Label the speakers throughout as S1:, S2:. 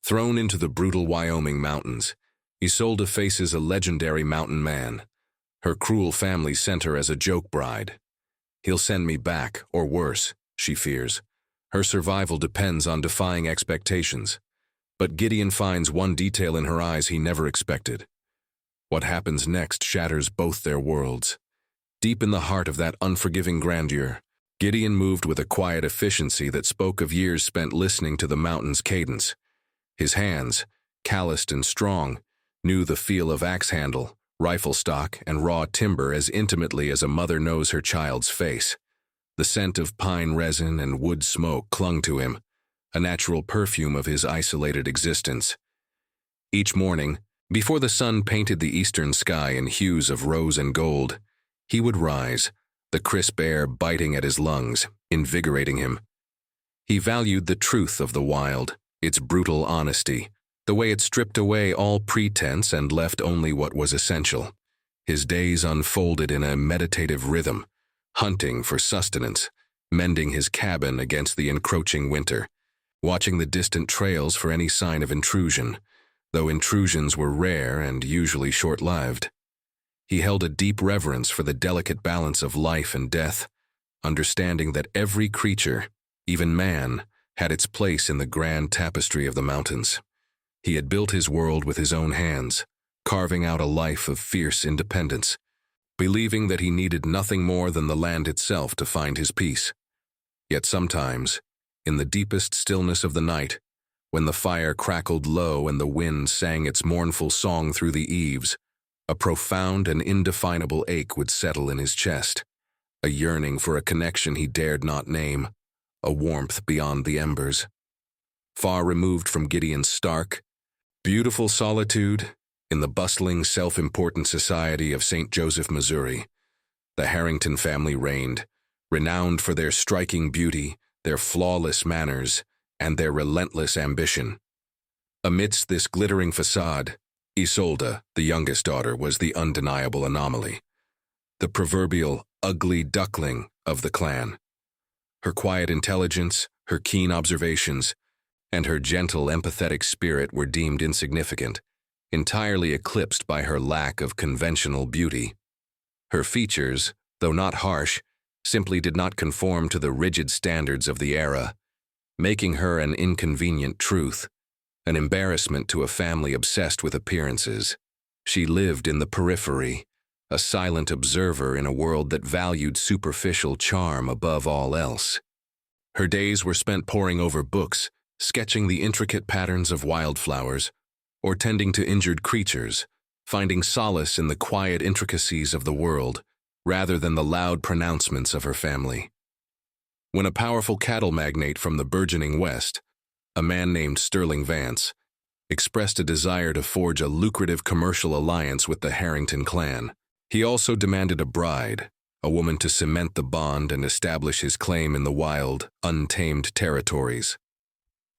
S1: Thrown into the brutal Wyoming mountains, Isolde faces a legendary mountain man. Her cruel family sent her as a joke bride. He'll send me back, or worse, she fears. Her survival depends on defying expectations. But Gideon finds one detail in her eyes he never expected. What happens next shatters both their worlds. Deep in the heart of that unforgiving grandeur, Gideon moved with a quiet efficiency that spoke of years spent listening to the mountain's cadence. His hands, calloused and strong, knew the feel of axe handle, rifle stock, and raw timber as intimately as a mother knows her child's face. The scent of pine resin and wood smoke clung to him, a natural perfume of his isolated existence. Each morning, before the sun painted the eastern sky in hues of rose and gold, he would rise, the crisp air biting at his lungs, invigorating him. He valued the truth of the wild, its brutal honesty, the way it stripped away all pretense and left only what was essential. His days unfolded in a meditative rhythm, hunting for sustenance, mending his cabin against the encroaching winter, watching the distant trails for any sign of intrusion, though intrusions were rare and usually short-lived. He held a deep reverence for the delicate balance of life and death, understanding that every creature, even man, had its place in the grand tapestry of the mountains. He had built his world with his own hands, carving out a life of fierce independence, believing that he needed nothing more than the land itself to find his peace. Yet sometimes, in the deepest stillness of the night, when the fire crackled low and the wind sang its mournful song through the eaves, a profound and indefinable ache would settle in his chest, a yearning for a connection he dared not name, a warmth beyond the embers. Far removed from Gideon's stark, beautiful solitude, in the bustling, self-important society of St. Joseph, Missouri, the Harrington family reigned, renowned for their striking beauty, their flawless manners, and their relentless ambition. Amidst this glittering facade, Isolde, the youngest daughter, was the undeniable anomaly, the proverbial ugly duckling of the clan. Her quiet intelligence, her keen observations, and her gentle, empathetic spirit were deemed insignificant, entirely eclipsed by her lack of conventional beauty. Her features, though not harsh, simply did not conform to the rigid standards of the era, making her an inconvenient truth, an embarrassment to a family obsessed with appearances. She lived in the periphery, a silent observer in a world that valued superficial charm above all else. Her days were spent poring over books, sketching the intricate patterns of wildflowers, or tending to injured creatures, finding solace in the quiet intricacies of the world, rather than the loud pronouncements of her family. When a powerful cattle magnate from the burgeoning West, a man named Sterling Vance, expressed a desire to forge a lucrative commercial alliance with the Harrington clan, he also demanded a bride, a woman to cement the bond and establish his claim in the wild, untamed territories.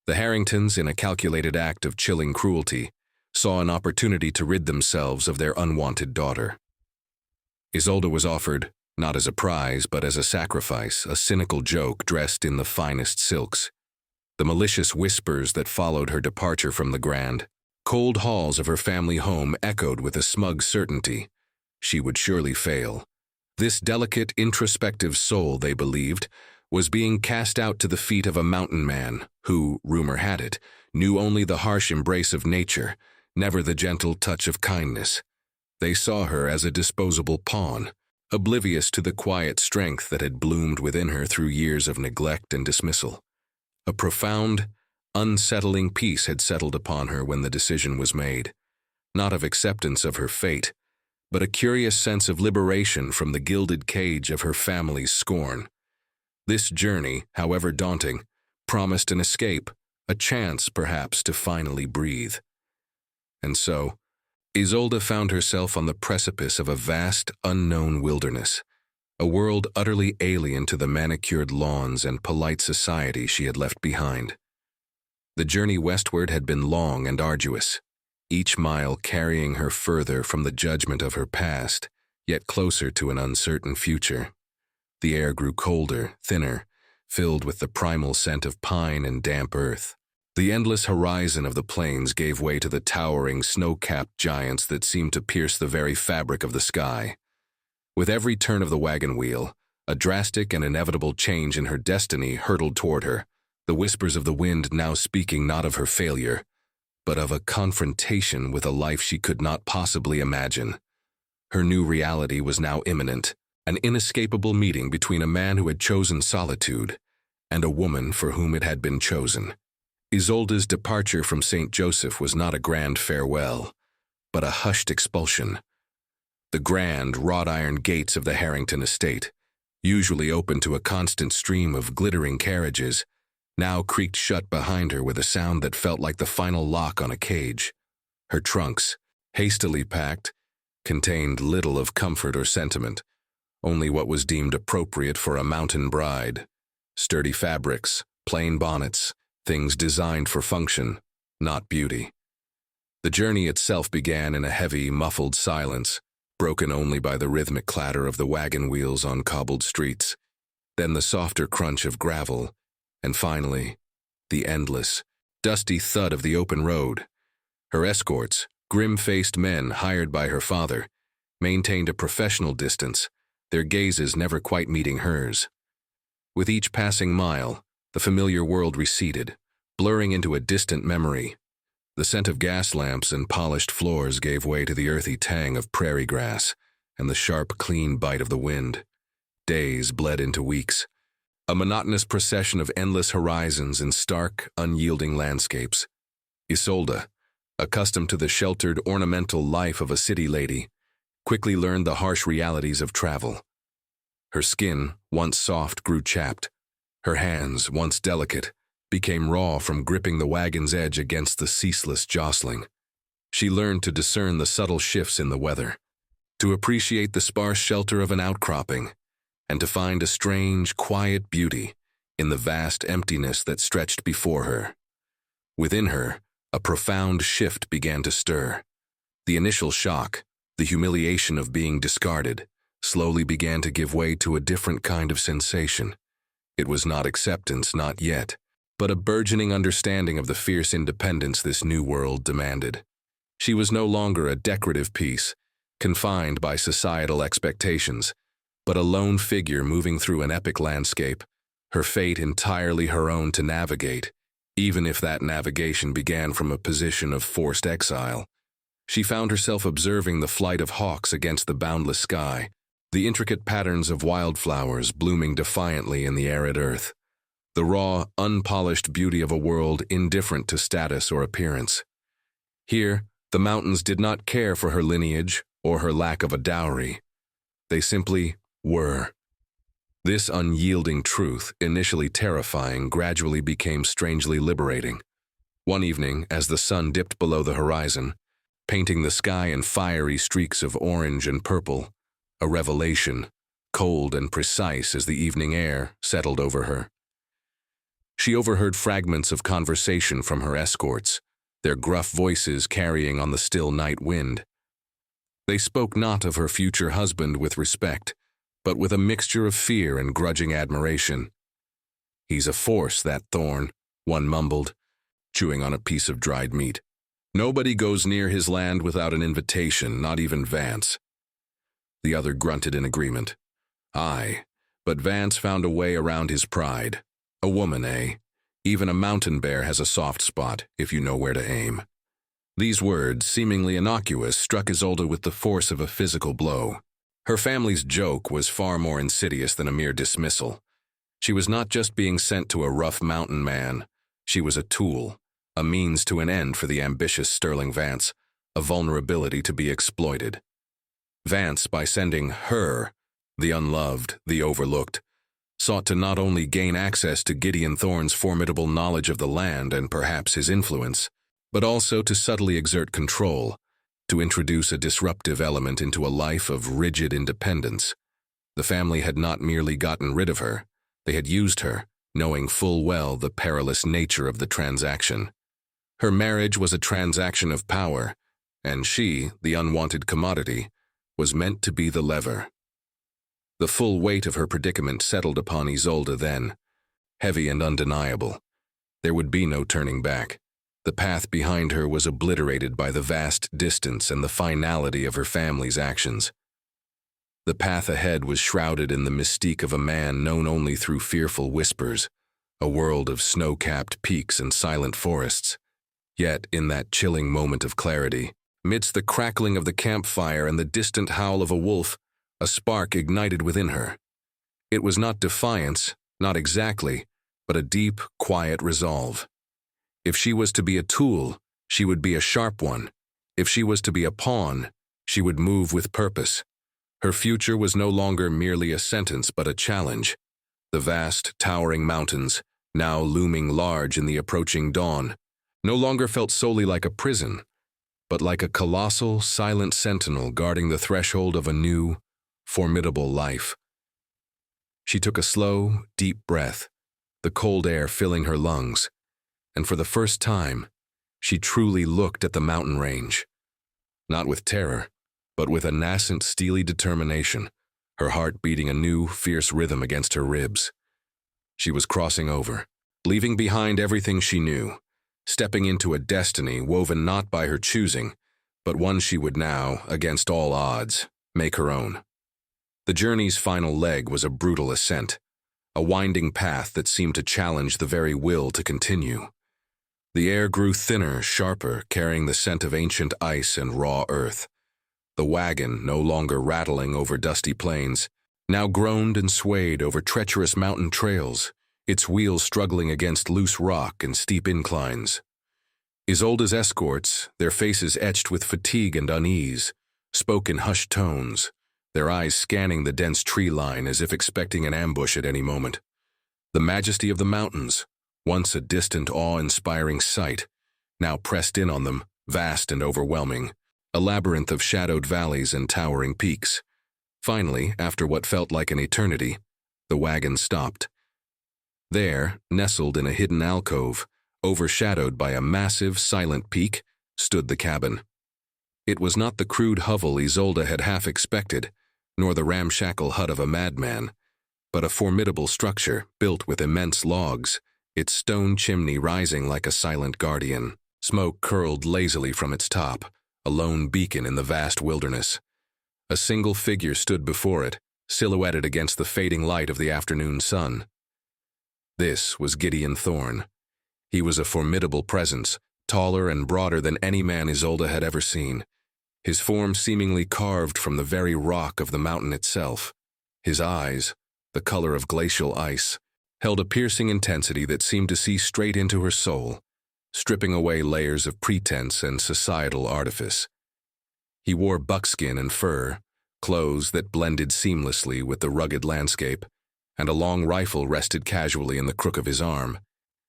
S1: The Harringtons, in a calculated act of chilling cruelty, saw an opportunity to rid themselves of their unwanted daughter. Isolde was offered, not as a prize but as a sacrifice, a cynical joke dressed in the finest silks. The malicious whispers that followed her departure from the grand, cold halls of her family home echoed with a smug certainty. She would surely fail. This delicate, introspective soul, they believed, was being cast out to the feet of a mountain man who, rumor had it, knew only the harsh embrace of nature, never the gentle touch of kindness. They saw her as a disposable pawn, oblivious to the quiet strength that had bloomed within her through years of neglect and dismissal. A profound, unsettling peace had settled upon her when the decision was made, not of acceptance of her fate, but a curious sense of liberation from the gilded cage of her family's scorn. This journey, however daunting, promised an escape, a chance, perhaps, to finally breathe. And so, Isolde found herself on the precipice of a vast, unknown wilderness, a world utterly alien to the manicured lawns and polite society she had left behind. The journey westward had been long and arduous, each mile carrying her further from the judgment of her past, yet closer to an uncertain future. The air grew colder, thinner, filled with the primal scent of pine and damp earth. The endless horizon of the plains gave way to the towering, snow-capped giants that seemed to pierce the very fabric of the sky. With every turn of the wagon wheel, a drastic and inevitable change in her destiny hurtled toward her, the whispers of the wind now speaking not of her failure, but of a confrontation with a life she could not possibly imagine. Her new reality was now imminent, an inescapable meeting between a man who had chosen solitude and a woman for whom it had been chosen. Isolde's departure from St. Joseph was not a grand farewell, but a hushed expulsion. The grand, wrought-iron gates of the Harrington estate, usually open to a constant stream of glittering carriages, now creaked shut behind her with a sound that felt like the final lock on a cage. Her trunks, hastily packed, contained little of comfort or sentiment, only what was deemed appropriate for a mountain bride. Sturdy fabrics, plain bonnets, things designed for function, not beauty. The journey itself began in a heavy, muffled silence, broken only by the rhythmic clatter of the wagon wheels on cobbled streets, then the softer crunch of gravel, and finally, the endless, dusty thud of the open road. Her escorts, grim-faced men hired by her father, maintained a professional distance, their gazes never quite meeting hers. With each passing mile, the familiar world receded, blurring into a distant memory. The scent of gas lamps and polished floors gave way to the earthy tang of prairie grass and the sharp, clean bite of the wind. Days bled into weeks, a monotonous procession of endless horizons and stark, unyielding landscapes. Isolde, accustomed to the sheltered, ornamental life of a city lady, quickly learned the harsh realities of travel. Her skin, once soft, grew chapped. Her hands, once delicate, became raw from gripping the wagon's edge against the ceaseless jostling. She learned to discern the subtle shifts in the weather, to appreciate the sparse shelter of an outcropping, and to find a strange, quiet beauty in the vast emptiness that stretched before her. Within her, a profound shift began to stir. The initial shock, the humiliation of being discarded, slowly began to give way to a different kind of sensation. It was not acceptance, not yet, but a burgeoning understanding of the fierce independence this new world demanded. She was no longer a decorative piece, confined by societal expectations, but a lone figure moving through an epic landscape, her fate entirely her own to navigate, even if that navigation began from a position of forced exile. She found herself observing the flight of hawks against the boundless sky, the intricate patterns of wildflowers blooming defiantly in the arid earth, the raw, unpolished beauty of a world indifferent to status or appearance. Here, the mountains did not care for her lineage or her lack of a dowry. They simply were. This unyielding truth, initially terrifying, gradually became strangely liberating. One evening, as the sun dipped below the horizon, painting the sky in fiery streaks of orange and purple, a revelation, cold and precise as the evening air, settled over her. She overheard fragments of conversation from her escorts, their gruff voices carrying on the still night wind. They spoke not of her future husband with respect, but with a mixture of fear and grudging admiration. "He's a force, that Thorn," one mumbled, chewing on a piece of dried meat. "Nobody goes near his land without an invitation, not even Vance." The other grunted in agreement. "Aye, but Vance found a way around his pride. A woman, eh? Even a mountain bear has a soft spot, if you know where to aim." These words, seemingly innocuous, struck Isolde with the force of a physical blow. Her family's joke was far more insidious than a mere dismissal. She was not just being sent to a rough mountain man. She was a tool, a means to an end for the ambitious Sterling Vance, a vulnerability to be exploited. Vance, by sending her, the unloved, the overlooked, sought to not only gain access to Gideon Thorne's formidable knowledge of the land and perhaps his influence, but also to subtly exert control, to introduce a disruptive element into a life of rigid independence. The family had not merely gotten rid of her, they had used her, knowing full well the perilous nature of the transaction. Her marriage was a transaction of power, and she, the unwanted commodity, was meant to be the lever. The full weight of her predicament settled upon Isolde then, heavy and undeniable. There would be no turning back. The path behind her was obliterated by the vast distance and the finality of her family's actions. The path ahead was shrouded in the mystique of a man known only through fearful whispers, a world of snow-capped peaks and silent forests. Yet, in that chilling moment of clarity, midst the crackling of the campfire and the distant howl of a wolf, a spark ignited within her. It was not defiance, not exactly, but a deep, quiet resolve. If she was to be a tool, she would be a sharp one. If she was to be a pawn, she would move with purpose. Her future was no longer merely a sentence but a challenge. The vast, towering mountains, now looming large in the approaching dawn, no longer felt solely like a prison, but like a colossal, silent sentinel guarding the threshold of a new, formidable life. She took a slow, deep breath, the cold air filling her lungs, and for the first time, she truly looked at the mountain range. Not with terror, but with a nascent, steely determination, her heart beating a new, fierce rhythm against her ribs. She was crossing over, leaving behind everything she knew, stepping into a destiny woven not by her choosing, but one she would now, against all odds, make her own. The journey's final leg was a brutal ascent, a winding path that seemed to challenge the very will to continue. The air grew thinner, sharper, carrying the scent of ancient ice and raw earth. The wagon, no longer rattling over dusty plains, now groaned and swayed over treacherous mountain trails, its wheels struggling against loose rock and steep inclines. Isolda's escorts, their faces etched with fatigue and unease, spoke in hushed tones, their eyes scanning the dense tree line as if expecting an ambush at any moment. The majesty of the mountains, once a distant, awe-inspiring sight, now pressed in on them, vast and overwhelming, a labyrinth of shadowed valleys and towering peaks. Finally, after what felt like an eternity, the wagon stopped. There, nestled in a hidden alcove, overshadowed by a massive, silent peak, stood the cabin. It was not the crude hovel Isolde had half expected, nor the ramshackle hut of a madman, but a formidable structure built with immense logs, its stone chimney rising like a silent guardian. Smoke curled lazily from its top, a lone beacon in the vast wilderness. A single figure stood before it, silhouetted against the fading light of the afternoon sun. This was Gideon Thorne. He was a formidable presence, taller and broader than any man Isolde had ever seen, his form seemingly carved from the very rock of the mountain itself. His eyes, the color of glacial ice, held a piercing intensity that seemed to see straight into her soul, stripping away layers of pretense and societal artifice. He wore buckskin and fur, clothes that blended seamlessly with the rugged landscape, and a long rifle rested casually in the crook of his arm,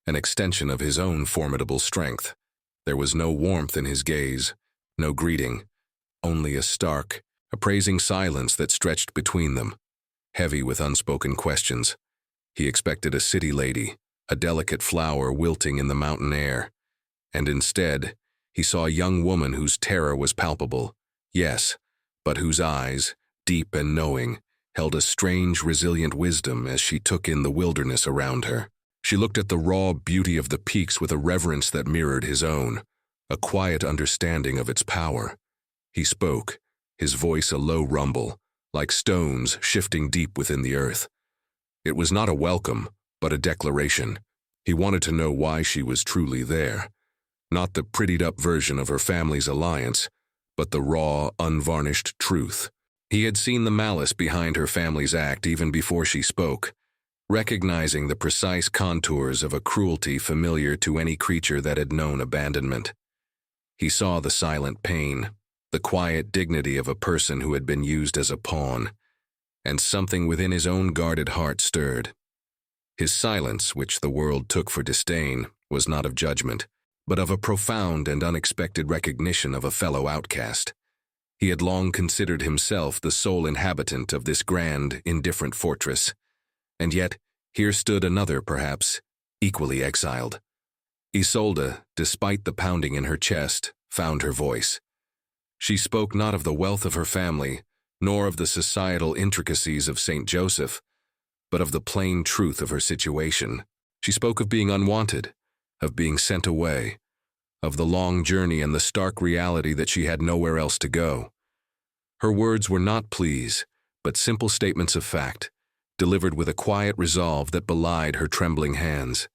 S1: an extension of his own formidable strength. There was no warmth in his gaze, no greeting, only a stark, appraising silence that stretched between them, heavy with unspoken questions. He expected a city lady, a delicate flower wilting in the mountain air, and instead, he saw a young woman whose terror was palpable, yes, but whose eyes, deep and knowing, held a strange, resilient wisdom as she took in the wilderness around her. She looked at the raw beauty of the peaks with a reverence that mirrored his own, a quiet understanding of its power. He spoke, his voice a low rumble, like stones shifting deep within the earth. It was not a welcome, but a declaration. He wanted to know why she was truly there. Not the prettied-up version of her family's alliance, but the raw, unvarnished truth. He had seen the malice behind her family's act even before she spoke, recognizing the precise contours of a cruelty familiar to any creature that had known abandonment. He saw the silent pain, the quiet dignity of a person who had been used as a pawn, and something within his own guarded heart stirred. His silence, which the world took for disdain, was not of judgment, but of a profound and unexpected recognition of a fellow outcast. He had long considered himself the sole inhabitant of this grand, indifferent fortress, and yet here stood another, perhaps, equally exiled. Isolde, despite the pounding in her chest, found her voice. She spoke not of the wealth of her family, nor of the societal intricacies of St. Joseph, but of the plain truth of her situation. She spoke of being unwanted, of being sent away, of the long journey and the stark reality that she had nowhere else to go. Her words were not pleas, but simple statements of fact, delivered with a quiet resolve that belied her trembling hands.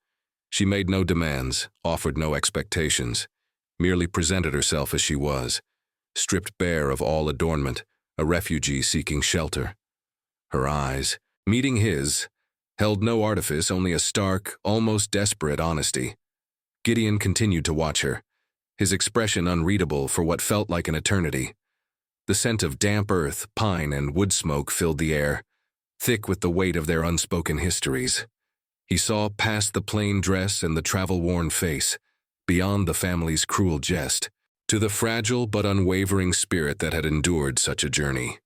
S1: She made no demands, offered no expectations, merely presented herself as she was, stripped bare of all adornment, a refugee seeking shelter. Her eyes, meeting his, held no artifice, only a stark, almost desperate honesty. Gideon continued to watch her, his expression unreadable for what felt like an eternity. The scent of damp earth, pine, and wood smoke filled the air, thick with the weight of their unspoken histories. He saw past the plain dress and the travel-worn face, beyond the family's cruel jest, to the fragile but unwavering spirit that had endured such a journey.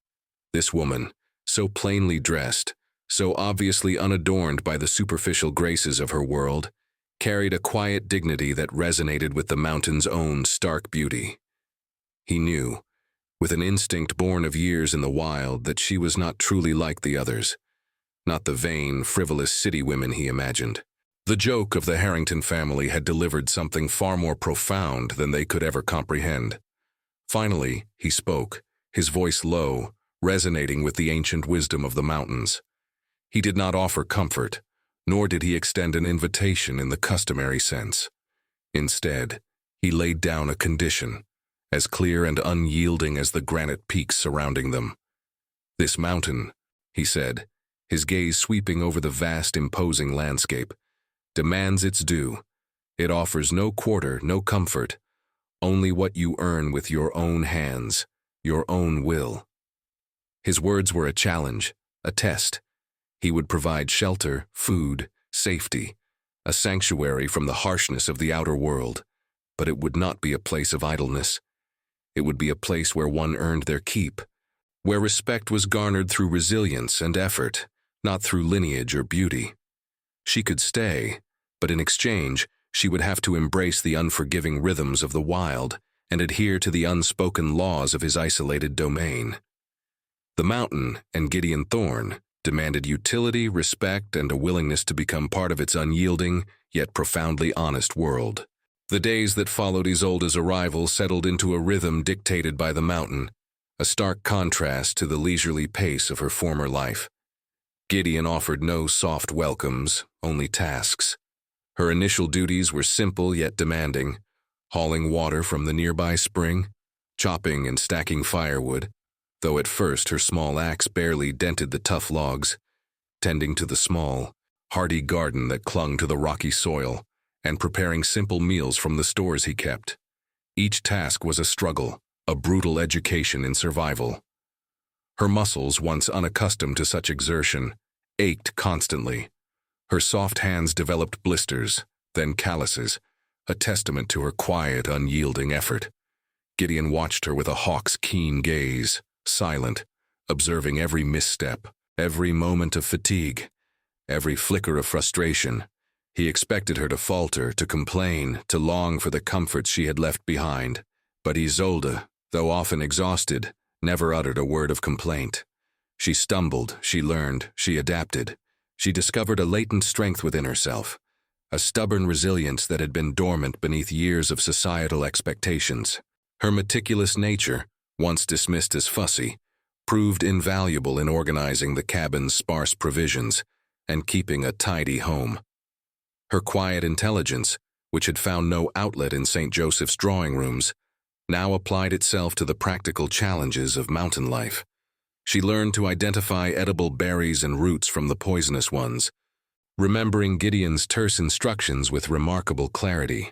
S1: This woman, so plainly dressed, so obviously unadorned by the superficial graces of her world, carried a quiet dignity that resonated with the mountain's own stark beauty. He knew, with an instinct born of years in the wild, that she was not truly like the others, not the vain, frivolous city women he imagined. The joke of the Harrington family had delivered something far more profound than they could ever comprehend. Finally, he spoke, his voice low, resonating with the ancient wisdom of the mountains. He did not offer comfort, nor did he extend an invitation in the customary sense. Instead, he laid down a condition, as clear and unyielding as the granite peaks surrounding them. "This mountain," he said, his gaze sweeping over the vast, imposing landscape, "demands its due. It offers no quarter, no comfort, only what you earn with your own hands, your own will." His words were a challenge, a test. He would provide shelter, food, safety, a sanctuary from the harshness of the outer world, but it would not be a place of idleness. It would be a place where one earned their keep, where respect was garnered through resilience and effort, not through lineage or beauty. She could stay, but in exchange, she would have to embrace the unforgiving rhythms of the wild and adhere to the unspoken laws of his isolated domain. The mountain and Gideon Thorne demanded utility, respect, and a willingness to become part of its unyielding, yet profoundly honest world. The days that followed Isolde's arrival settled into a rhythm dictated by the mountain, a stark contrast to the leisurely pace of her former life. Gideon offered no soft welcomes, only tasks. Her initial duties were simple yet demanding: hauling water from the nearby spring, chopping and stacking firewood, though at first her small axe barely dented the tough logs, tending to the small, hardy garden that clung to the rocky soil, and preparing simple meals from the stores he kept. Each task was a struggle, a brutal education in survival. Her muscles, once unaccustomed to such exertion, ached constantly. Her soft hands developed blisters, then calluses, a testament to her quiet, unyielding effort. Gideon watched her with a hawk's keen gaze, silent, observing every misstep, every moment of fatigue, every flicker of frustration. He expected her to falter, to complain, to long for the comforts she had left behind. But Isolde, though often exhausted, never uttered a word of complaint. She stumbled, she learned, she adapted. She discovered a latent strength within herself, a stubborn resilience that had been dormant beneath years of societal expectations. Her meticulous nature, once dismissed as fussy, proved invaluable in organizing the cabin's sparse provisions and keeping a tidy home. Her quiet intelligence, which had found no outlet in St. Joseph's drawing rooms, now applied itself to the practical challenges of mountain life. She learned to identify edible berries and roots from the poisonous ones, remembering Gideon's terse instructions with remarkable clarity.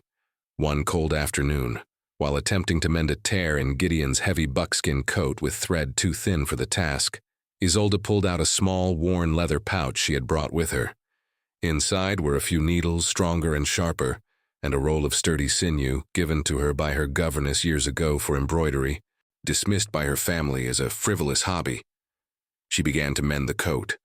S1: One cold afternoon, while attempting to mend a tear in Gideon's heavy buckskin coat with thread too thin for the task, Isolde pulled out a small, worn leather pouch she had brought with her. Inside were a few needles, stronger and sharper, and a roll of sturdy sinew given to her by her governess years ago for embroidery, dismissed by her family as a frivolous hobby. She began to mend the coat,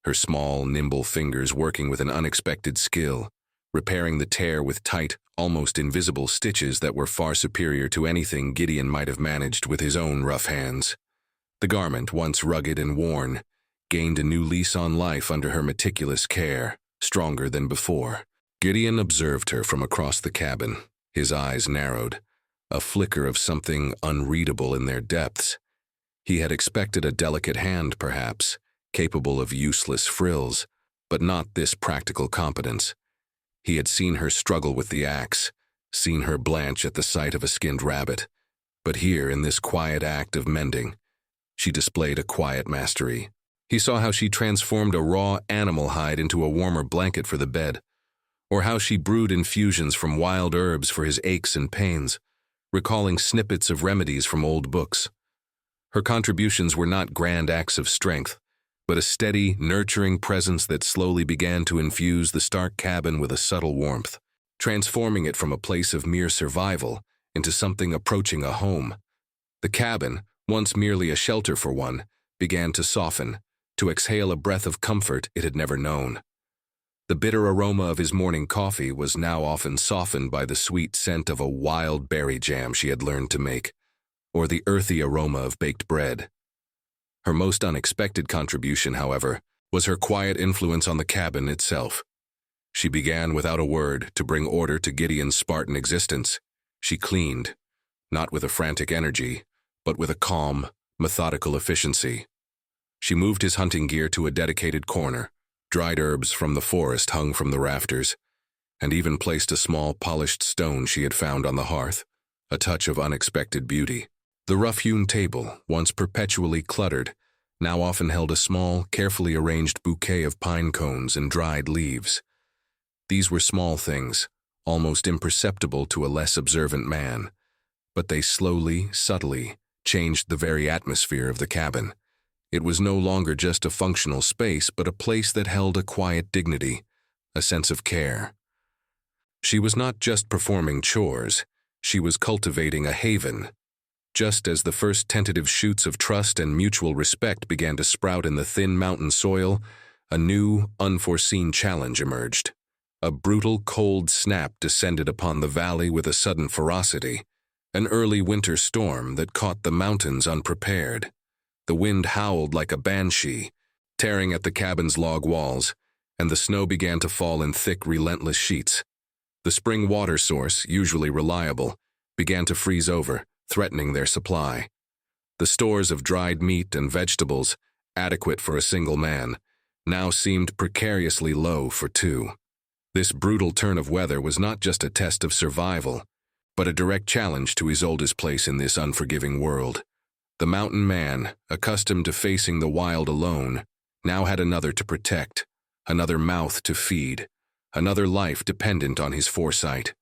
S1: her small, nimble fingers working with an unexpected skill, repairing the tear with tight, almost invisible stitches that were far superior to anything Gideon might have managed with his own rough hands. The garment, once rugged and worn, gained a new lease on life under her meticulous care, stronger than before. Gideon observed her from across the cabin, his eyes narrowed, a flicker of something unreadable in their depths. He had expected a delicate hand, perhaps, capable of useless frills, but not this practical competence. He had seen her struggle with the axe, seen her blanch at the sight of a skinned rabbit, but here, in this quiet act of mending, she displayed a quiet mastery. He saw how she transformed a raw animal hide into a warmer blanket for the bed, or how she brewed infusions from wild herbs for his aches and pains, recalling snippets of remedies from old books. Her contributions were not grand acts of strength, but a steady, nurturing presence that slowly began to infuse the stark cabin with a subtle warmth, transforming it from a place of mere survival into something approaching a home. The cabin, once merely a shelter for one, began to soften, to exhale a breath of comfort it had never known. The bitter aroma of his morning coffee was now often softened by the sweet scent of a wild berry jam she had learned to make, or the earthy aroma of baked bread. Her most unexpected contribution, however, was her quiet influence on the cabin itself. She began without a word to bring order to Gideon's Spartan existence. She cleaned, not with a frantic energy, but with a calm, methodical efficiency. She moved his hunting gear to a dedicated corner, dried herbs from the forest hung from the rafters, and even placed a small polished stone she had found on the hearth, a touch of unexpected beauty. The rough-hewn table, once perpetually cluttered, now often held a small, carefully arranged bouquet of pine cones and dried leaves. These were small things, almost imperceptible to a less observant man, but they slowly, subtly, changed the very atmosphere of the cabin. It was no longer just a functional space, but a place that held a quiet dignity, a sense of care. She was not just performing chores, she was cultivating a haven. Just as the first tentative shoots of trust and mutual respect began to sprout in the thin mountain soil, a new, unforeseen challenge emerged. A brutal, cold snap descended upon the valley with a sudden ferocity, an early winter storm that caught the mountains unprepared. The wind howled like a banshee, tearing at the cabin's log walls, and the snow began to fall in thick, relentless sheets. The spring water source, usually reliable, began to freeze over, threatening their supply. The stores of dried meat and vegetables, adequate for a single man, now seemed precariously low for two. This brutal turn of weather was not just a test of survival, but a direct challenge to Isolde's place in this unforgiving world. The mountain man, accustomed to facing the wild alone, now had another to protect, another mouth to feed, another life dependent on his foresight.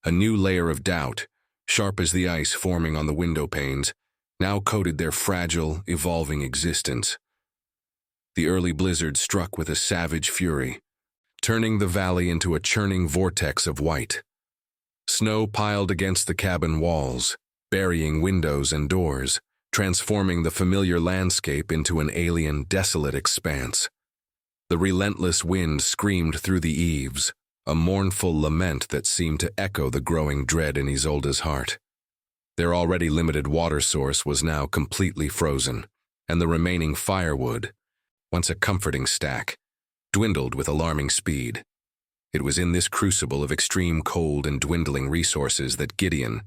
S1: A new layer of doubt, sharp as the ice forming on the window panes, now coated their fragile, evolving existence. The early blizzard struck with a savage fury, turning the valley into a churning vortex of white. Snow piled against the cabin walls, burying windows and doors, transforming the familiar landscape into an alien, desolate expanse. The relentless wind screamed through the eaves, a mournful lament that seemed to echo the growing dread in Isolde's heart. Their already limited water source was now completely frozen, and the remaining firewood, once a comforting stack, dwindled with alarming speed. It was in this crucible of extreme cold and dwindling resources that Gideon,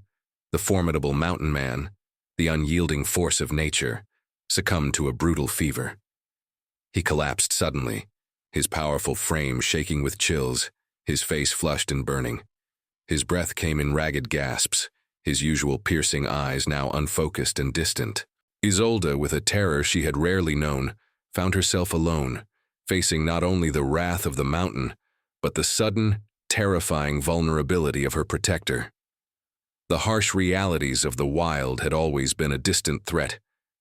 S1: the formidable mountain man, the unyielding force of nature, succumbed to a brutal fever. He collapsed suddenly, his powerful frame shaking with chills, his face flushed and burning. His breath came in ragged gasps, his usual piercing eyes now unfocused and distant. Isolde, with a terror she had rarely known, found herself alone, facing not only the wrath of the mountain, but the sudden, terrifying vulnerability of her protector. The harsh realities of the wild had always been a distant threat,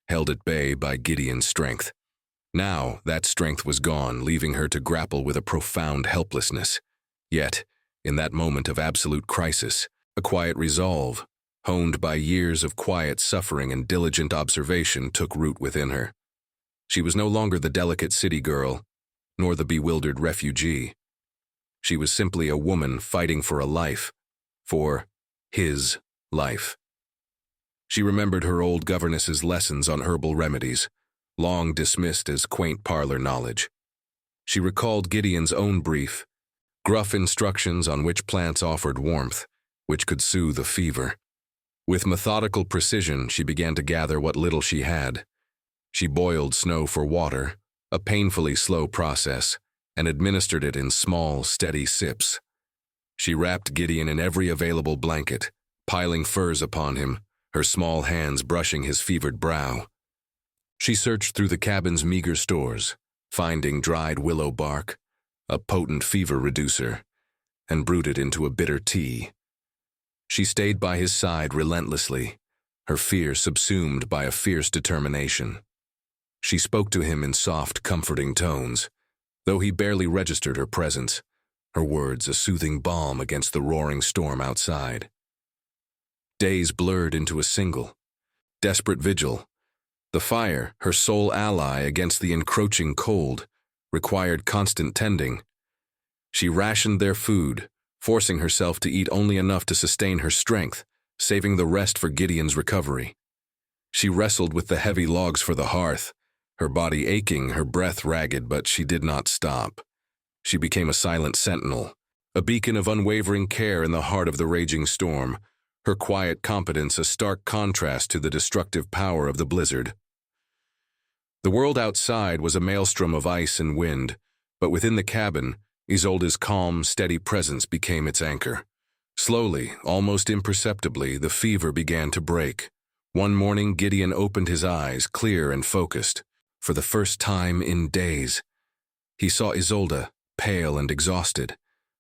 S1: held at bay by Gideon's strength. Now, that strength was gone, leaving her to grapple with a profound helplessness. Yet, in that moment of absolute crisis, a quiet resolve, honed by years of quiet suffering and diligent observation, took root within her. She was no longer the delicate city girl, nor the bewildered refugee. She was simply a woman fighting for a life, for his life. She remembered her old governess's lessons on herbal remedies, long dismissed as quaint parlor knowledge. She recalled Gideon's own brief, gruff instructions on which plants offered warmth, which could soothe a fever. With methodical precision, she began to gather what little she had. She boiled snow for water, a painfully slow process, and administered it in small, steady sips. She wrapped Gideon in every available blanket, piling furs upon him, her small hands brushing his fevered brow. She searched through the cabin's meager stores, finding dried willow bark, a potent fever reducer, and brewed it into a bitter tea. She stayed by his side relentlessly, her fear subsumed by a fierce determination. She spoke to him in soft, comforting tones, though he barely registered her presence, her words a soothing balm against the roaring storm outside. Days blurred into a single, desperate vigil. The fire, her sole ally against the encroaching cold, required constant tending. She rationed their food, forcing herself to eat only enough to sustain her strength, saving the rest for Gideon's recovery. She wrestled with the heavy logs for the hearth, her body aching, her breath ragged, but she did not stop. She became a silent sentinel, a beacon of unwavering care in the heart of the raging storm, her quiet competence a stark contrast to the destructive power of the blizzard. The world outside was a maelstrom of ice and wind, but within the cabin, Isolde's calm, steady presence became its anchor. Slowly, almost imperceptibly, the fever began to break. One morning, Gideon opened his eyes, clear and focused. For the first time in days, he saw Isolde, pale and exhausted,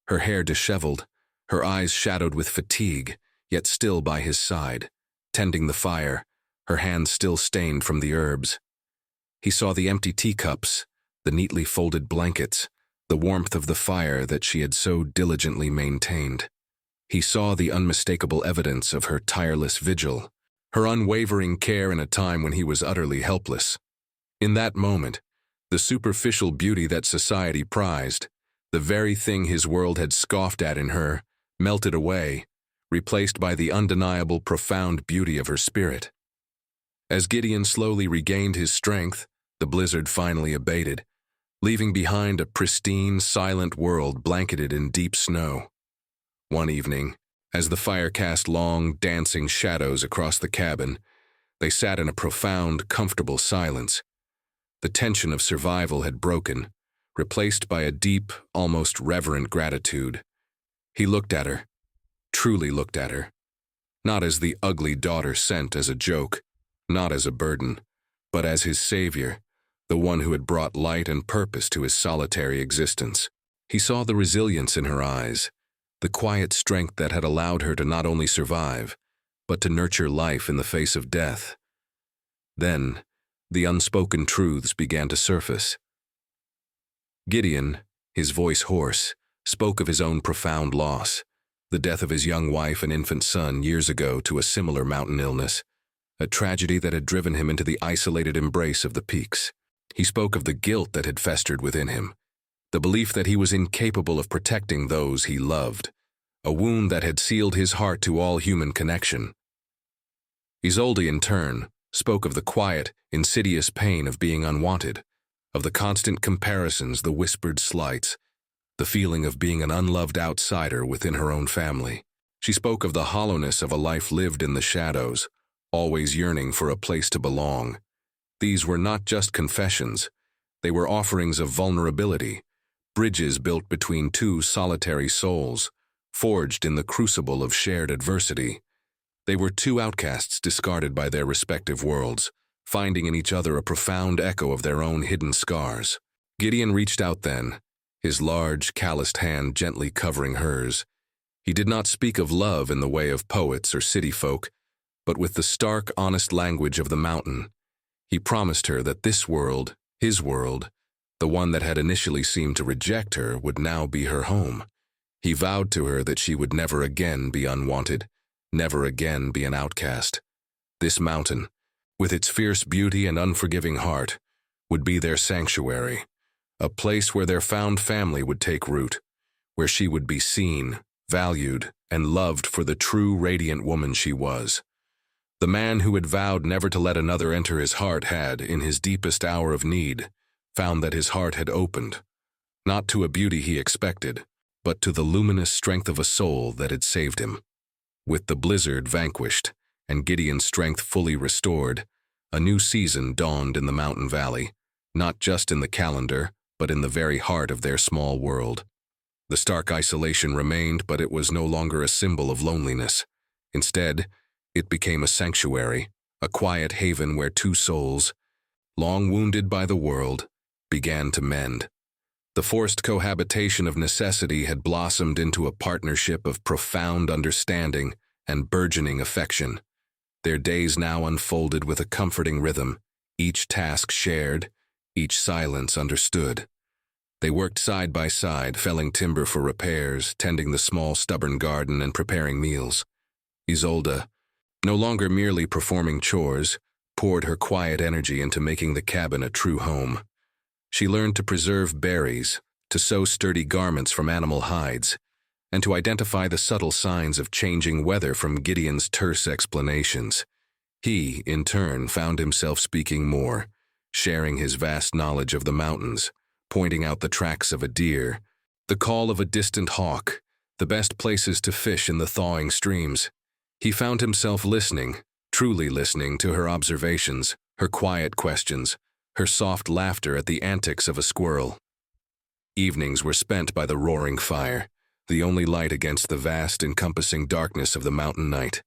S1: her hair disheveled, her eyes shadowed with fatigue, yet still by his side, tending the fire, her hands still stained from the herbs. He saw the empty teacups, the neatly folded blankets, the warmth of the fire that she had so diligently maintained. He saw the unmistakable evidence of her tireless vigil, her unwavering care in a time when he was utterly helpless. In that moment, the superficial beauty that society prized, the very thing his world had scoffed at in her, melted away, replaced by the undeniable profound beauty of her spirit. As Gideon slowly regained his strength, the blizzard finally abated, leaving behind a pristine, silent world blanketed in deep snow. One evening, as the fire cast long, dancing shadows across the cabin, they sat in a profound, comfortable silence. The tension of survival had broken, replaced by a deep, almost reverent gratitude. He looked at her, truly looked at her, not as the ugly daughter sent as a joke, not as a burden, but as his savior, the one who had brought light and purpose to his solitary existence. He saw the resilience in her eyes, the quiet strength that had allowed her to not only survive, but to nurture life in the face of death. Then, the unspoken truths began to surface. Gideon, his voice hoarse, spoke of his own profound loss, the death of his young wife and infant son years ago to a similar mountain illness, a tragedy that had driven him into the isolated embrace of the peaks. He spoke of the guilt that had festered within him, the belief that he was incapable of protecting those he loved, a wound that had sealed his heart to all human connection. Isolde, in turn, spoke of the quiet, insidious pain of being unwanted, of the constant comparisons, the whispered slights, the feeling of being an unloved outsider within her own family. She spoke of the hollowness of a life lived in the shadows, always yearning for a place to belong. These were not just confessions, they were offerings of vulnerability, bridges built between two solitary souls, forged in the crucible of shared adversity. They were two outcasts discarded by their respective worlds, finding in each other a profound echo of their own hidden scars. Gideon reached out then, his large, calloused hand gently covering hers. He did not speak of love in the way of poets or city folk, but with the stark, honest language of the mountain. He promised her that this world, his world, the one that had initially seemed to reject her, would now be her home. He vowed to her that she would never again be unwanted, never again be an outcast. This mountain, with its fierce beauty and unforgiving heart, would be their sanctuary, a place where their found family would take root, where she would be seen, valued, and loved for the true radiant woman she was. The man who had vowed never to let another enter his heart had, in his deepest hour of need, found that his heart had opened, not to a beauty he expected, but to the luminous strength of a soul that had saved him. With the blizzard vanquished and Gideon's strength fully restored, a new season dawned in the mountain valley, not just in the calendar, but in the very heart of their small world. The stark isolation remained, but it was no longer a symbol of loneliness. Instead, it became a sanctuary, a quiet haven where two souls, long wounded by the world, began to mend. The forced cohabitation of necessity had blossomed into a partnership of profound understanding and burgeoning affection. Their days now unfolded with a comforting rhythm, each task shared, each silence understood. They worked side by side, felling timber for repairs, tending the small, stubborn garden, and preparing meals. Isolde, no longer merely performing chores, poured her quiet energy into making the cabin a true home. She learned to preserve berries, to sew sturdy garments from animal hides, and to identify the subtle signs of changing weather from Gideon's terse explanations. He, in turn, found himself speaking more, sharing his vast knowledge of the mountains, pointing out the tracks of a deer, the call of a distant hawk, the best places to fish in the thawing streams. He found himself listening, truly listening to her observations, her quiet questions, her soft laughter at the antics of a squirrel. Evenings were spent by the roaring fire, the only light against the vast, encompassing darkness of the mountain night.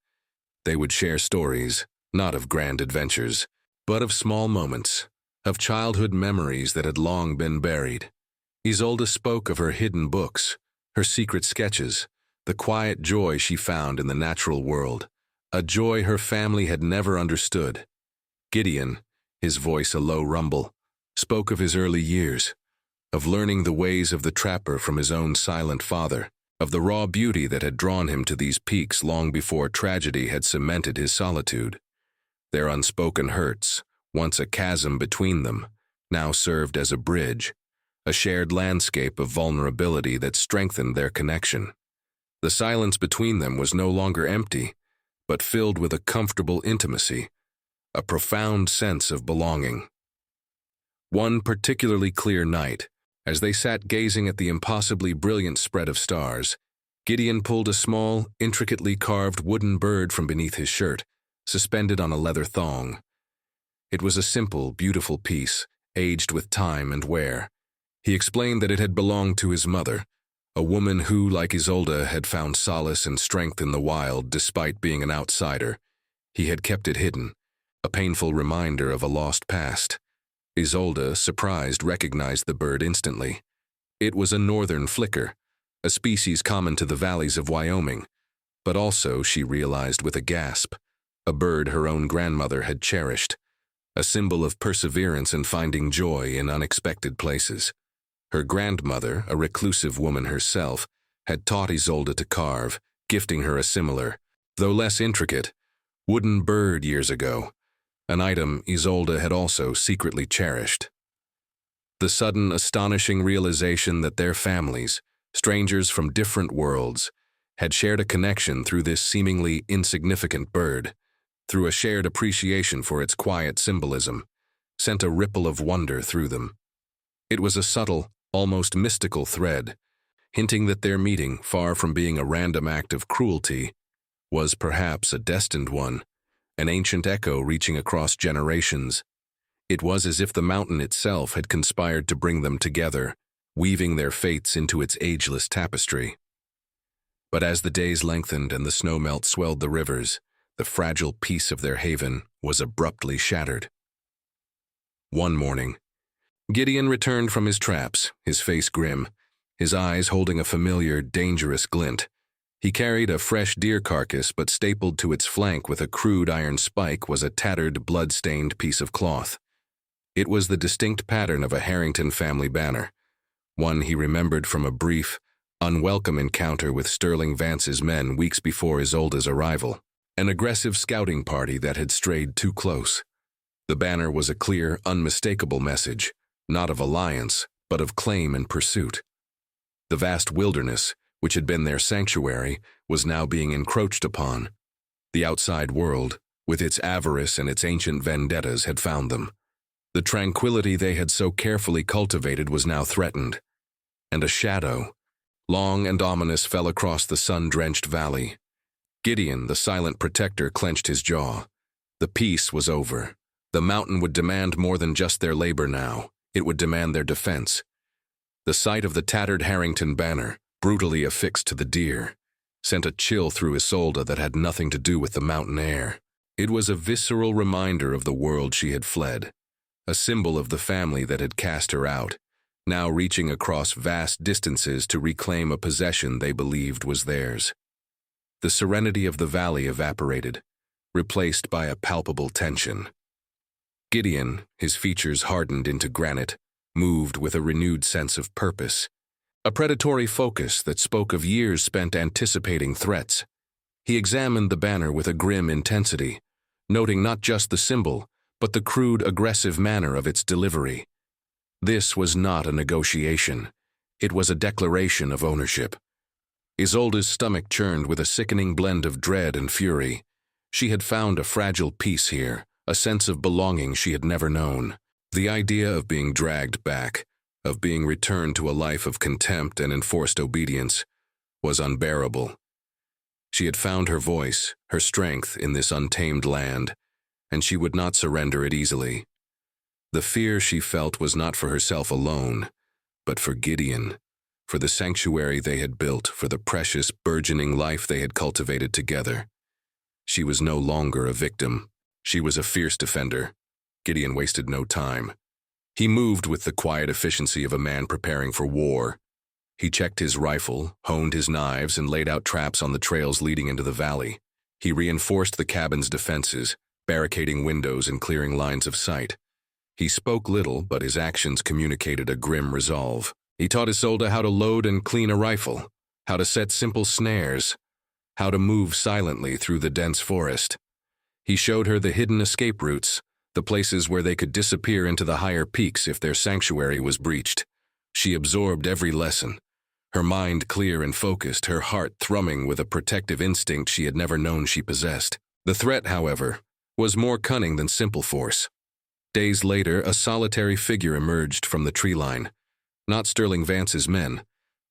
S1: They would share stories, not of grand adventures, but of small moments, of childhood memories that had long been buried. Isolde spoke of her hidden books, her secret sketches, the quiet joy she found in the natural world, a joy her family had never understood. Gideon, his voice a low rumble, spoke of his early years, of learning the ways of the trapper from his own silent father, of the raw beauty that had drawn him to these peaks long before tragedy had cemented his solitude. Their unspoken hurts, once a chasm between them, now served as a bridge, a shared landscape of vulnerability that strengthened their connection. The silence between them was no longer empty, but filled with a comfortable intimacy, a profound sense of belonging. One particularly clear night, as they sat gazing at the impossibly brilliant spread of stars, Gideon pulled a small, intricately carved wooden bird from beneath his shirt, suspended on a leather thong. It was a simple, beautiful piece, aged with time and wear. He explained that it had belonged to his mother, a woman who, like Isolde, had found solace and strength in the wild despite being an outsider. He had kept it hidden, a painful reminder of a lost past. Isolde, surprised, recognized the bird instantly. It was a northern flicker, a species common to the valleys of Wyoming, but also, she realized with a gasp, a bird her own grandmother had cherished, a symbol of perseverance and finding joy in unexpected places. Her grandmother, a reclusive woman herself, had taught Isolde to carve, gifting her a similar, though less intricate, wooden bird years ago, an item Isolde had also secretly cherished. The sudden, astonishing realization that their families, strangers from different worlds, had shared a connection through this seemingly insignificant bird, through a shared appreciation for its quiet symbolism, sent a ripple of wonder through them. It was a subtle, almost mystical thread, hinting that their meeting, far from being a random act of cruelty, was perhaps a destined one, an ancient echo reaching across generations. It was as if the mountain itself had conspired to bring them together, weaving their fates into its ageless tapestry. But as the days lengthened and the snowmelt swelled the rivers, the fragile peace of their haven was abruptly shattered. One morning, Gideon returned from his traps, his face grim, his eyes holding a familiar, dangerous glint. He carried a fresh deer carcass, but stapled to its flank with a crude iron spike was a tattered, blood-stained piece of cloth. It was the distinct pattern of a Harrington family banner, one he remembered from a brief, unwelcome encounter with Sterling Vance's men weeks before Isolde's arrival, an aggressive scouting party that had strayed too close. The banner was a clear, unmistakable message, not of alliance, but of claim and pursuit. The vast wilderness, which had been their sanctuary, was now being encroached upon. The outside world, with its avarice and its ancient vendettas, had found them. The tranquility they had so carefully cultivated was now threatened, and a shadow, long and ominous, fell across the sun-drenched valley. Gideon, the silent protector, clenched his jaw. The peace was over. The mountain would demand more than just their labor now. It would demand their defense. The sight of the tattered Harrington banner, brutally affixed to the deer, sent a chill through Isolde that had nothing to do with the mountain air. It was a visceral reminder of the world she had fled, a symbol of the family that had cast her out, now reaching across vast distances to reclaim a possession they believed was theirs. The serenity of the valley evaporated, replaced by a palpable tension. Gideon, his features hardened into granite, moved with a renewed sense of purpose, a predatory focus that spoke of years spent anticipating threats. He examined the banner with a grim intensity, noting not just the symbol, but the crude, aggressive manner of its delivery. This was not a negotiation. It was a declaration of ownership. Isolde's stomach churned with a sickening blend of dread and fury. She had found a fragile peace here, a sense of belonging she had never known. The idea of being dragged back, of being returned to a life of contempt and enforced obedience, was unbearable. She had found her voice, her strength in this untamed land, and she would not surrender it easily. The fear she felt was not for herself alone, but for Gideon, for the sanctuary they had built, for the precious, burgeoning life they had cultivated together. She was no longer a victim. She was a fierce defender. Gideon wasted no time. He moved with the quiet efficiency of a man preparing for war. He checked his rifle, honed his knives, and laid out traps on the trails leading into the valley. He reinforced the cabin's defenses, barricading windows and clearing lines of sight. He spoke little, but his actions communicated a grim resolve. He taught Isolde how to load and clean a rifle, how to set simple snares, how to move silently through the dense forest. He showed her the hidden escape routes, the places where they could disappear into the higher peaks if their sanctuary was breached. She absorbed every lesson, her mind clear and focused, her heart thrumming with a protective instinct she had never known she possessed. The threat, however, was more cunning than simple force. Days later, a solitary figure emerged from the tree line. Not Sterling Vance's men,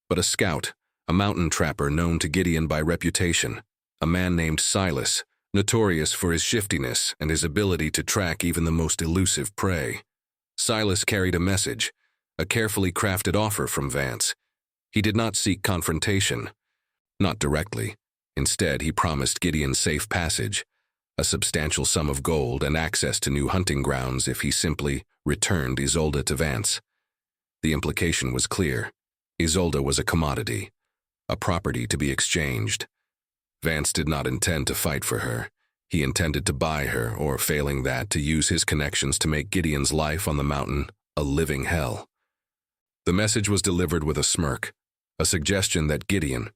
S1: but a scout, a mountain trapper known to Gideon by reputation, a man named Silas, notorious for his shiftiness and his ability to track even the most elusive prey. Silas carried a message, a carefully crafted offer from Vance. He did not seek confrontation, not directly. Instead, he promised Gideon safe passage, a substantial sum of gold and access to new hunting grounds if he simply returned Isolde to Vance. The implication was clear. Isolde was a commodity, a property to be exchanged. Vance did not intend to fight for her. He intended to buy her, or failing that, to use his connections to make Gideon's life on the mountain a living hell. The message was delivered with a smirk, a suggestion that Gideon,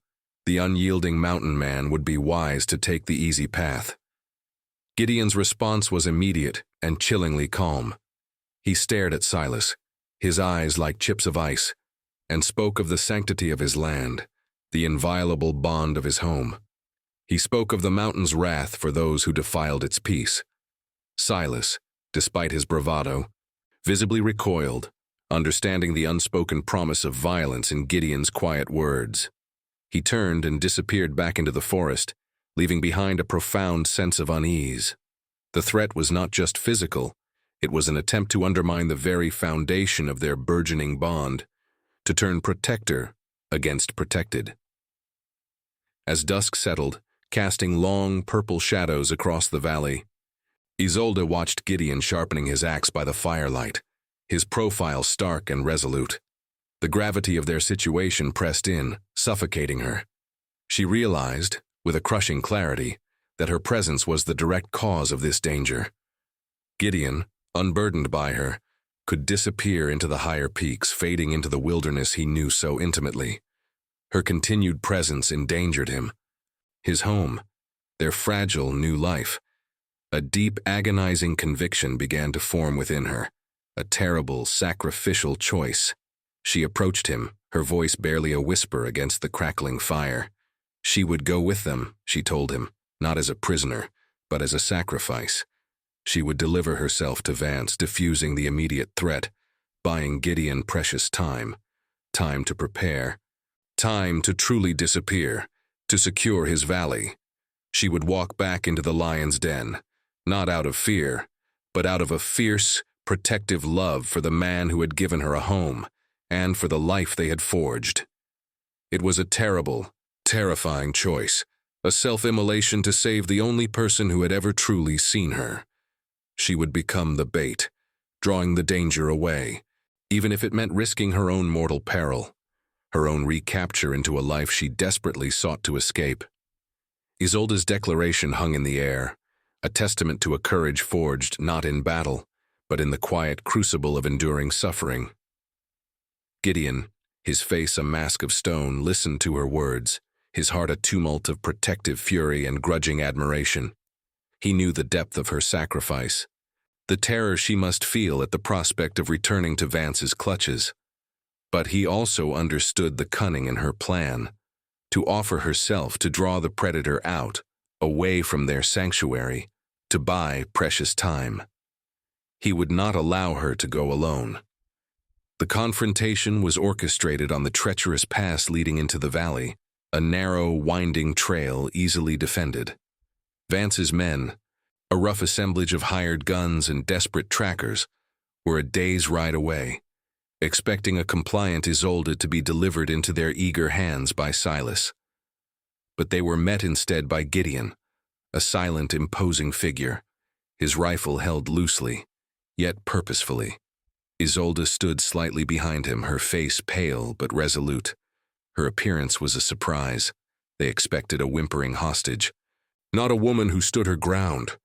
S1: the unyielding mountain man, would be wise to take the easy path. Gideon's response was immediate and chillingly calm. He stared at Silas, his eyes like chips of ice, and spoke of the sanctity of his land, the inviolable bond of his home. He spoke of the mountain's wrath for those who defiled its peace. Silas, despite his bravado, visibly recoiled, understanding the unspoken promise of violence in Gideon's quiet words. He turned and disappeared back into the forest, leaving behind a profound sense of unease. The threat was not just physical, it was an attempt to undermine the very foundation of their burgeoning bond, to turn protector against protected. As dusk settled, casting long, purple shadows across the valley, Isolde watched Gideon sharpening his axe by the firelight, his profile stark and resolute. The gravity of their situation pressed in, suffocating her. She realized, with a crushing clarity, that her presence was the direct cause of this danger. Gideon, unburdened by her, could disappear into the higher peaks, fading into the wilderness he knew so intimately. Her continued presence endangered him. His home, their fragile new life. A deep, agonizing conviction began to form within her, a terrible, sacrificial choice. She approached him, her voice barely a whisper against the crackling fire. She would go with them, she told him, not as a prisoner, but as a sacrifice. She would deliver herself to Vance, diffusing the immediate threat, buying Gideon precious time to prepare. Time to truly disappear, to secure his valley. She would walk back into the lion's den, not out of fear, but out of a fierce, protective love for the man who had given her a home, and for the life they had forged. It was a terrible, terrifying choice, a self-immolation to save the only person who had ever truly seen her. She would become the bait, drawing the danger away, even if it meant risking her own mortal peril, her own recapture into a life she desperately sought to escape. Isolde's declaration hung in the air, a testament to a courage forged not in battle, but in the quiet crucible of enduring suffering. Gideon, his face a mask of stone, listened to her words, his heart a tumult of protective fury and grudging admiration. He knew the depth of her sacrifice, the terror she must feel at the prospect of returning to Vance's clutches. But he also understood the cunning in her plan, to offer herself to draw the predator out, away from their sanctuary, to buy precious time. He would not allow her to go alone. The confrontation was orchestrated on the treacherous pass leading into the valley, a narrow, winding trail easily defended. Vance's men, a rough assemblage of hired guns and desperate trackers, were a day's ride away, expecting a compliant Isolde to be delivered into their eager hands by Silas. But they were met instead by Gideon, a silent, imposing figure, his rifle held loosely, yet purposefully. Isolde stood slightly behind him, her face pale but resolute. Her appearance was a surprise. They expected a whimpering hostage, not a woman who stood her ground.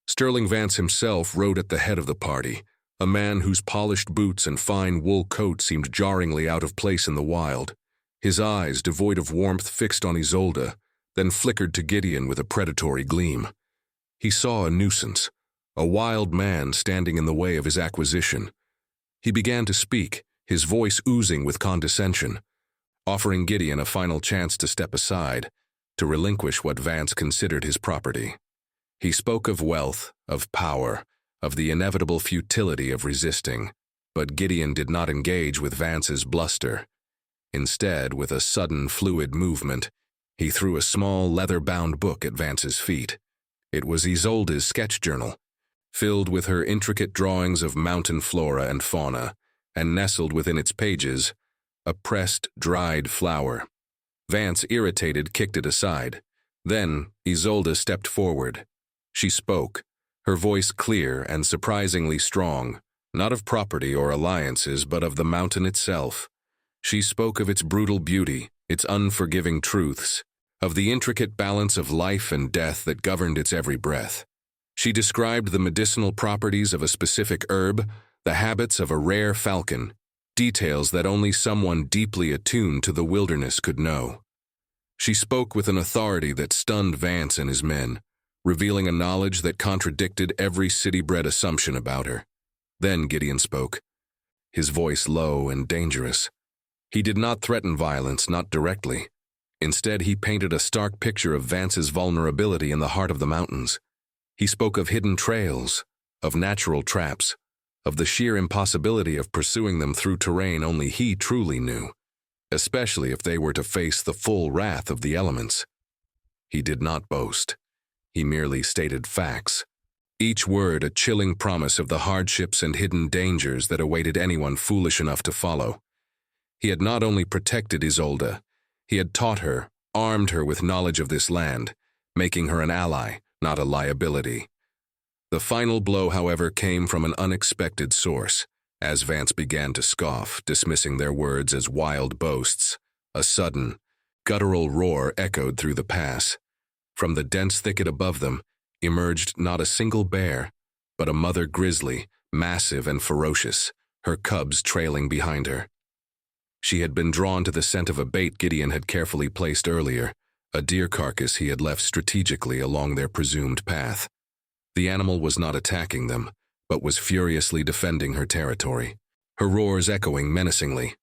S1: Sterling Vance himself rode at the head of the party, a man whose polished boots and fine wool coat seemed jarringly out of place in the wild. His eyes, devoid of warmth, fixed on Isolde, then flickered to Gideon with a predatory gleam. He saw a nuisance, a wild man standing in the way of his acquisition. He began to speak, his voice oozing with condescension, offering Gideon a final chance to step aside, to relinquish what Vance considered his property. He spoke of wealth, of power, of the inevitable futility of resisting, but Gideon did not engage with Vance's bluster. Instead, with a sudden, fluid movement, he threw a small, leather-bound book at Vance's feet. It was Isolde's sketch journal, filled with her intricate drawings of mountain flora and fauna, and nestled within its pages, a pressed, dried flower. Vance, irritated, kicked it aside. Then Isolde stepped forward. She spoke, her voice clear and surprisingly strong, not of property or alliances, but of the mountain itself. She spoke of its brutal beauty, its unforgiving truths, of the intricate balance of life and death that governed its every breath. She described the medicinal properties of a specific herb, the habits of a rare falcon, details that only someone deeply attuned to the wilderness could know. She spoke with an authority that stunned Vance and his men, revealing a knowledge that contradicted every city-bred assumption about her. Then Gideon spoke, his voice low and dangerous. He did not threaten violence, not directly. Instead, he painted a stark picture of Vance's vulnerability in the heart of the mountains. He spoke of hidden trails, of natural traps, of the sheer impossibility of pursuing them through terrain only he truly knew, especially if they were to face the full wrath of the elements. He did not boast. He merely stated facts, each word a chilling promise of the hardships and hidden dangers that awaited anyone foolish enough to follow. He had not only protected Isolde, he had taught her, armed her with knowledge of this land, making her an ally, not a liability. The final blow, however, came from an unexpected source, as Vance began to scoff, dismissing their words as wild boasts. A sudden, guttural roar echoed through the pass. From the dense thicket above them emerged not a single bear, but a mother grizzly, massive and ferocious, her cubs trailing behind her. She had been drawn to the scent of a bait Gideon had carefully placed earlier, a deer carcass he had left strategically along their presumed path. The animal was not attacking them, but was furiously defending her territory, her roars echoing menacingly.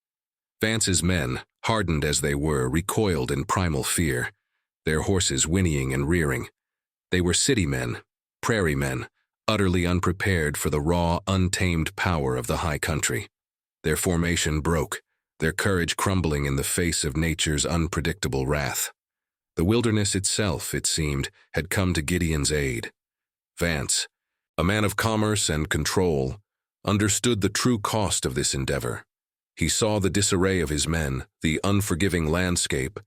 S1: Vance's men, hardened as they were, recoiled in primal fear, their horses whinnying and rearing. They were city men, prairie men, utterly unprepared for the raw, untamed power of the high country. Their formation broke, their courage crumbling in the face of nature's unpredictable wrath. The wilderness itself, it seemed, had come to Gideon's aid. Vance, a man of commerce and control, understood the true cost of this endeavor. He saw the disarray of his men, the unforgiving landscape,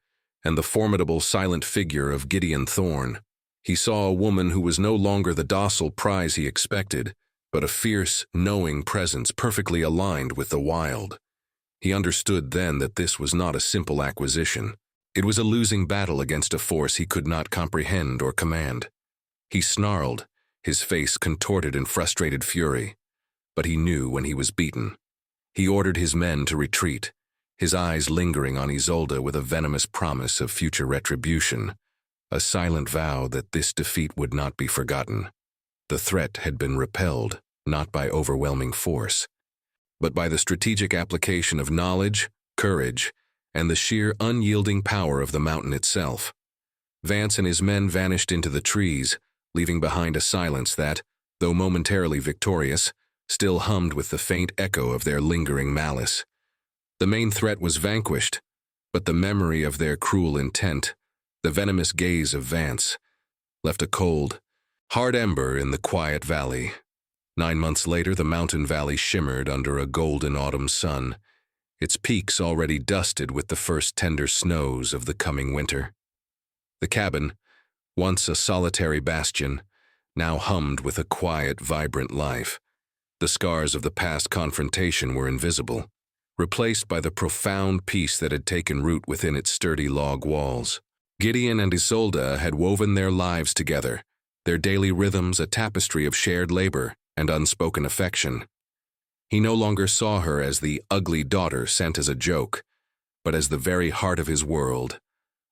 S1: and the formidable silent figure of Gideon Thorne. He saw a woman who was no longer the docile prize he expected, but a fierce, knowing presence perfectly aligned with the wild. He understood then that this was not a simple acquisition. It was a losing battle against a force he could not comprehend or command. He snarled, his face contorted in frustrated fury. But he knew when he was beaten. He ordered his men to retreat, his eyes lingering on Isolde with a venomous promise of future retribution, a silent vow that this defeat would not be forgotten. The threat had been repelled, not by overwhelming force, but by the strategic application of knowledge, courage, and the sheer unyielding power of the mountain itself. Vance and his men vanished into the trees, leaving behind a silence that, though momentarily victorious, still hummed with the faint echo of their lingering malice. The main threat was vanquished, but the memory of their cruel intent, the venomous gaze of Vance, left a cold, hard ember in the quiet valley. 9 months later, the mountain valley shimmered under a golden autumn sun, its peaks already dusted with the first tender snows of the coming winter. The cabin, once a solitary bastion, now hummed with a quiet, vibrant life. The scars of the past confrontation were invisible, replaced by the profound peace that had taken root within its sturdy log walls. Gideon and Isolde had woven their lives together, their daily rhythms a tapestry of shared labor and unspoken affection. He no longer saw her as the ugly daughter sent as a joke, but as the very heart of his world,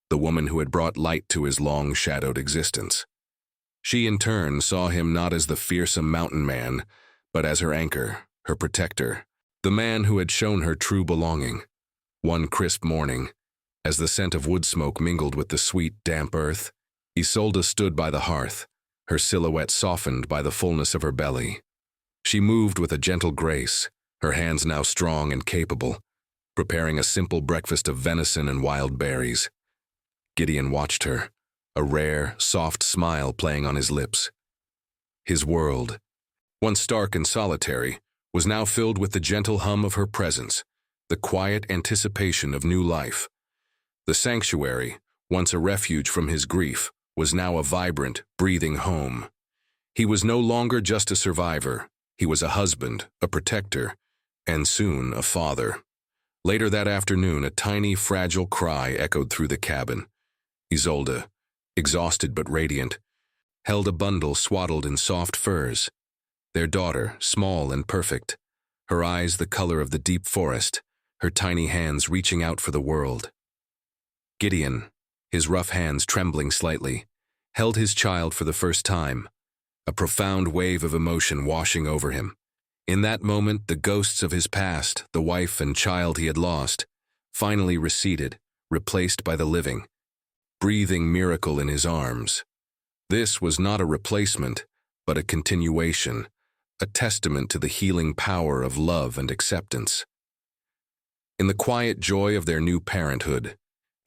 S1: the woman who had brought light to his long-shadowed existence. She, in turn, saw him not as the fearsome mountain man, but as her anchor, her protector, the man who had shown her true belonging. One crisp morning, as the scent of wood smoke mingled with the sweet, damp earth, Isolde stood by the hearth, her silhouette softened by the fullness of her belly. She moved with a gentle grace, her hands now strong and capable, preparing a simple breakfast of venison and wild berries. Gideon watched her, a rare, soft smile playing on his lips. His world, once stark and solitary, was now filled with the gentle hum of her presence, the quiet anticipation of new life. The sanctuary, once a refuge from his grief, was now a vibrant, breathing home. He was no longer just a survivor. He was a husband, a protector, and soon a father. Later that afternoon, a tiny, fragile cry echoed through the cabin. Isolde, exhausted but radiant, held a bundle swaddled in soft furs. Their daughter, small and perfect, her eyes the color of the deep forest, her tiny hands reaching out for the world. Gideon, his rough hands trembling slightly, held his child for the first time, a profound wave of emotion washing over him. In that moment, the ghosts of his past, the wife and child he had lost, finally receded, replaced by the living, breathing miracle in his arms. This was not a replacement, but a continuation, a testament to the healing power of love and acceptance. In the quiet joy of their new parenthood,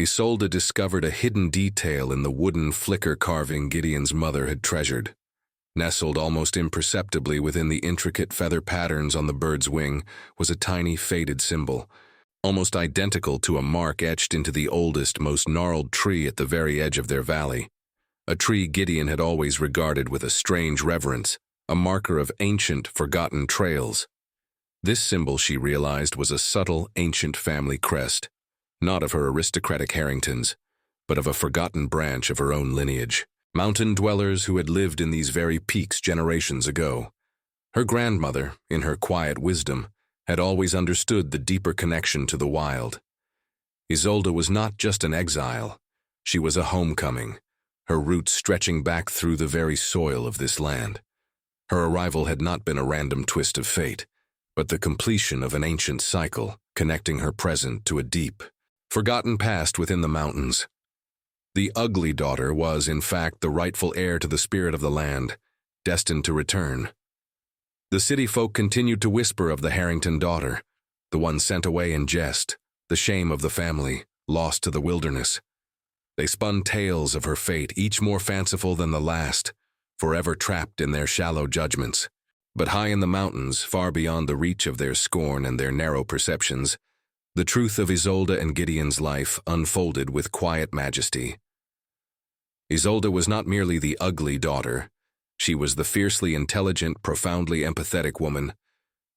S1: Isolde discovered a hidden detail in the wooden flicker carving Gideon's mother had treasured. Nestled almost imperceptibly within the intricate feather patterns on the bird's wing was a tiny faded symbol, almost identical to a mark etched into the oldest, most gnarled tree at the very edge of their valley. A tree Gideon had always regarded with a strange reverence, a marker of ancient, forgotten trails. This symbol, she realized, was a subtle, ancient family crest, not of her aristocratic Harringtons, but of a forgotten branch of her own lineage. Mountain dwellers who had lived in these very peaks generations ago. Her grandmother, in her quiet wisdom, had always understood the deeper connection to the wild. Isolde was not just an exile, she was a homecoming, her roots stretching back through the very soil of this land. Her arrival had not been a random twist of fate, but the completion of an ancient cycle, connecting her present to a deep, forgotten past within the mountains. The ugly daughter was, in fact, the rightful heir to the spirit of the land, destined to return. The city folk continued to whisper of the Harrington daughter, the one sent away in jest, the shame of the family, lost to the wilderness. They spun tales of her fate, each more fanciful than the last, forever trapped in their shallow judgments. But high in the mountains, far beyond the reach of their scorn and their narrow perceptions, the truth of Isolde and Gideon's life unfolded with quiet majesty. Isolde was not merely the ugly daughter. She was the fiercely intelligent, profoundly empathetic woman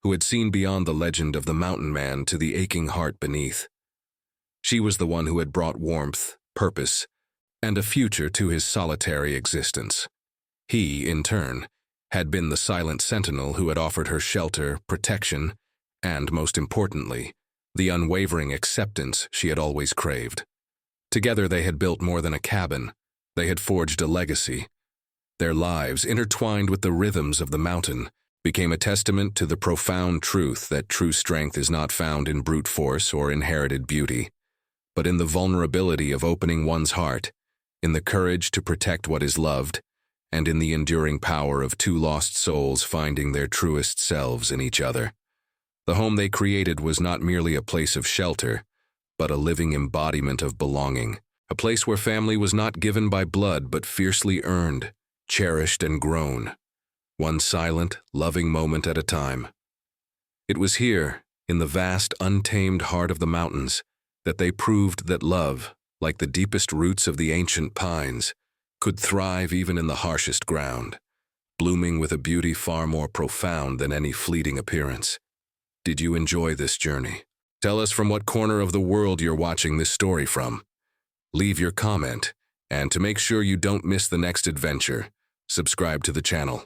S1: who had seen beyond the legend of the mountain man to the aching heart beneath. She was the one who had brought warmth, purpose, and a future to his solitary existence. He, in turn, had been the silent sentinel who had offered her shelter, protection, and, most importantly, the unwavering acceptance she had always craved. Together they had built more than a cabin. They had forged a legacy. Their lives, intertwined with the rhythms of the mountain, became a testament to the profound truth that true strength is not found in brute force or inherited beauty, but in the vulnerability of opening one's heart, in the courage to protect what is loved, and in the enduring power of two lost souls finding their truest selves in each other. The home they created was not merely a place of shelter, but a living embodiment of belonging, a place where family was not given by blood but fiercely earned, cherished and grown, one silent, loving moment at a time. It was here, in the vast, untamed heart of the mountains, that they proved that love, like the deepest roots of the ancient pines, could thrive even in the harshest ground, blooming with a beauty far more profound than any fleeting appearance. Did you enjoy this journey? Tell us from what corner of the world you're watching this story from. Leave your comment, and to make sure you don't miss the next adventure, subscribe to the channel.